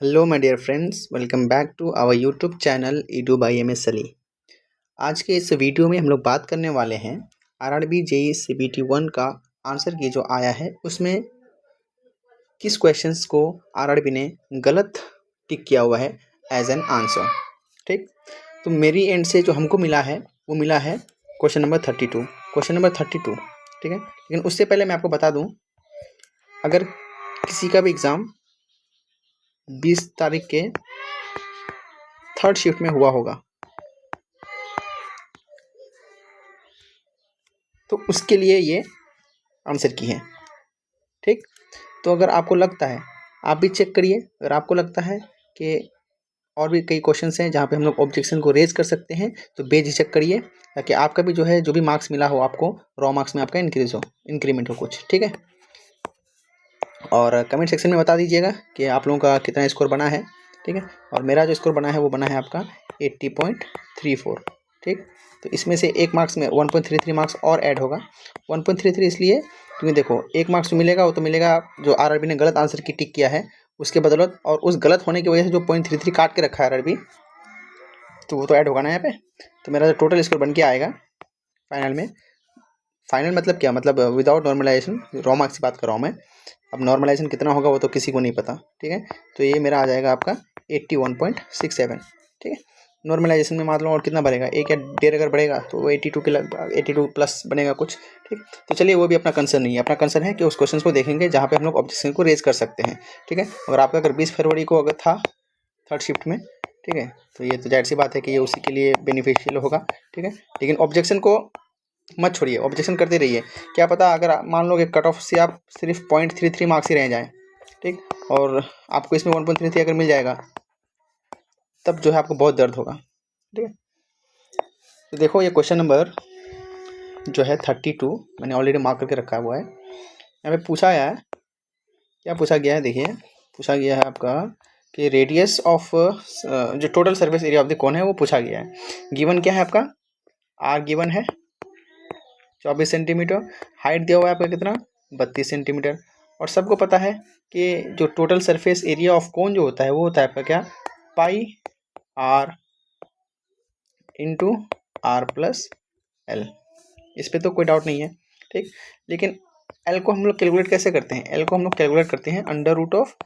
Hello my dear friends, welcome back to our YouTube channel edu by MS Ali. आज के इस video में हम लोग बात करने वाले हैं आरआरबी जेईई सीबीटी 1 का आंसर की जो आया है उसमें किस क्वेश्चंस को आरआरबी ने गलत टिक किया हुआ है एज एन आंसर। ठीक, तो मेरी एंड से जो हमको मिला है वो मिला है क्वेश्चन नंबर 32। ठीक है, लेकिन उससे पहले मैं आपको बता दूं, अगर किसी का भी एग्ज़ाम 20 तारीख के थर्ड शिफ्ट में हुआ होगा तो उसके लिए ये आंसर की है। ठीक, तो अगर आपको लगता है आप भी चेक करिए, अगर आपको लगता है कि और भी कई क्वेश्चंस हैं जहाँ पे हम लोग ऑब्जेक्शन को रेज कर सकते हैं तो बेझिझक करिए, ताकि आपका भी जो भी मार्क्स मिला हो आपको रॉ मार्क्स में आपका इंक्रीमेंट हो कुछ। ठीक है, और कमेंट सेक्शन में बता दीजिएगा कि आप लोगों का कितना स्कोर बना है। ठीक है, और मेरा जो स्कोर बना है वो बना है आपका 80.34। ठीक, तो इसमें से एक मार्क्स में 1.33 मार्क्स और ऐड होगा। 1.33 इसलिए क्योंकि देखो, एक मार्क्स जो मिलेगा वो तो मिलेगा जो आरआरबी ने गलत आंसर की टिक किया है उसके बदौलत, और उस गलत होने की वजह से जो 0.33 काट के रखा है आरआरबी, तो वो तो ऐड होगा ना यहाँ पे। तो मेरा जो टोटल स्कोर बन के आएगा फाइनल में, फाइनल मतलब क्या, मतलब विदाउट नॉर्मलाइजेशन, रॉ मार्क्स की बात कर रहा हूँ मैं। अब नॉर्मलाइजेशन कितना होगा वो तो किसी को नहीं पता। ठीक है, तो ये मेरा आ जाएगा आपका 81.67। ठीक है, नॉर्मलाइजेशन में मान लो और कितना बढ़ेगा, एक या डेढ़ अगर बढ़ेगा तो वो 82 के लगभग 82 प्लस बनेगा कुछ। ठीक, तो चलिए वो भी अपना कंसर्न नहीं है, अपना कंसर्न है कि उस क्वेश्चन को देखेंगे जहाँ पे हम लोग ऑब्जेक्शन को रेज कर सकते हैं। ठीक है, अगर आपका अगर 20 फरवरी को अगर था थर्ड शिफ्ट में, ठीक है, तो ये तो जाहिर सी बात है कि ये उसी के लिए बेनिफिशियल होगा। ठीक है, लेकिन ऑब्जेक्शन को मत छोड़िए, ऑब्जेक्शन करते रहिए। क्या पता अगर मान लो कि कट ऑफ से आप सिर्फ 0.33 मार्क्स ही रह जाएँ, ठीक, और आपको इसमें 1.33 अगर मिल जाएगा तब जो है आपको बहुत दर्द होगा। ठीक है, तो देखो ये क्वेश्चन नंबर जो है 32 मैंने ऑलरेडी मार्क करके रखा हुआ है। यहाँ पे पूछा गया है, क्या पूछा गया है देखिए, पूछा गया है आपका कि रेडियस ऑफ जो total surface area of the cone है वो पूछा गया है। गिवन क्या है आपका, आर गिवन है 24 सेंटीमीटर, हाइट दिया हुआ है आपका कितना 32 सेंटीमीटर, और सबको पता है कि जो total surface area of cone जो होता है वो होता है आपका क्या, pi R into R plus L. इस पर तो कोई डाउट नहीं है। ठीक, लेकिन एल को हम लोग कैलकुलेट कैसे करते हैं, एल को हम लोग कैलकुलेट करते हैं under root of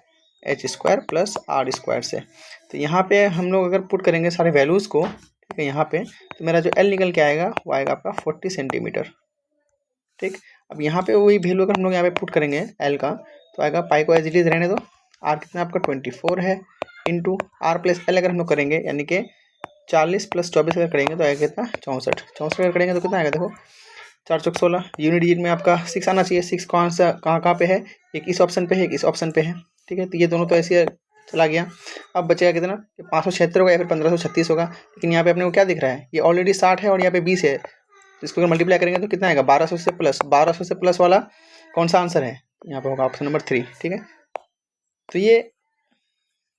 h square plus r square से। तो यहाँ पे हम लोग अगर पुट करेंगे सारे वैल्यूज़ को, ठीक है, यहाँ पे तो मेरा जो एल निकल के आएगा वो आएगा आपका 40 सेंटीमीटर। ठीक, अब यहाँ पे वही वैल्यू अगर हम लोग यहाँ पे पुट करेंगे एल का तो आएगा, पाई को एज इट इज रहने दो, आर कितना आपका 24 है, इंटू आर प्लस एल अगर हम लोग करेंगे यानी कि 40 प्लस 24 अगर करेंगे तो आएगा कितना 64 अगर करेंगे तो कितना आएगा, देखो 4 चौक 16, यूनिट डिजिट में आपका 6 आना चाहिए। 6 कौन सा कहाँ पे है, एक इस ऑप्शन पे है, एक इस ऑप्शन पे है। ठीक है, तो ये दोनों तो ऐसे चला गया। अब बचेगा कितना, 576 होगा या फिर 1536 होगा, लेकिन यहाँ पे अपने को क्या दिख रहा है, ये ऑलरेडी 60 है और यहाँ पे 20 है, तो इसको अगर मल्टीप्लाई करेंगे तो कितना आएगा 1200 से प्लस वाला कौन सा आंसर है, यहाँ पे होगा ऑप्शन नंबर 3। ठीक है, तो ये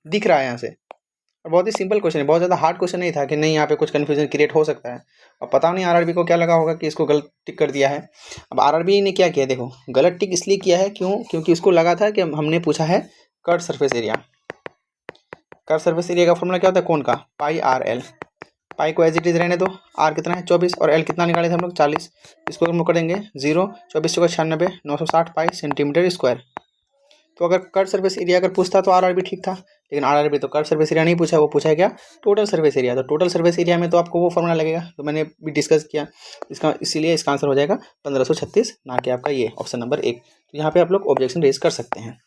दिख रहा है यहाँ से, और बहुत ही सिंपल क्वेश्चन है, बहुत ज़्यादा हार्ड क्वेश्चन नहीं था कि नहीं यहाँ पे कुछ कन्फ्यूजन क्रिएट हो सकता है। और पता नहीं आरआरबी को क्या लगा होगा कि इसको गलत टिक कर दिया है। अब आरआरबी ने क्या किया, देखो गलत टिक इसलिए किया है क्योंकि इसको लगा था कि हमने पूछा है curve surface area. Curve surface area का फॉर्मूला क्या होता है कौन का, पाई आर एल। पाई को एज इट इज रहने दो, आर कितना है 24 और एल कितना निकाले थे हम लोग 40। इसको हम लोग करेंगे 0, 24 चौका 96, 960 पाई सेंटीमीटर स्क्वायर। तो अगर कर्व सरफेस एरिया अगर पूछता तो आरआरबी ठीक था, लेकिन आरआरबी तो कर्व सरफेस एरिया नहीं पूछा, वो पूछा है क्या, टोटल सरफेस एरिया। तो टोटल सरफेस एरिया में तो आपको वो फॉर्मूला लगेगा, तो मैंने भी डिस्कस किया इसका, इसीलिए इसका आंसर हो जाएगा 1536, ना कि आपका ये ऑप्शन नंबर 1। तो यहाँ पे आप लोग ऑब्जेक्शन रेज कर सकते हैं।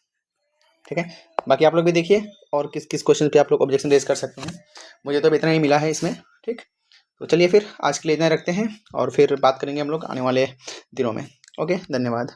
ठीक है, बाकी आप लोग भी देखिए और किस किस क्वेश्चन पे आप लोग ऑब्जेक्शन रेज कर सकते हैं। मुझे तो अब इतना ही मिला है इसमें। ठीक, तो चलिए फिर आज के लिए इतना रखते हैं और फिर बात करेंगे हम लोग आने वाले दिनों में। ओके, धन्यवाद।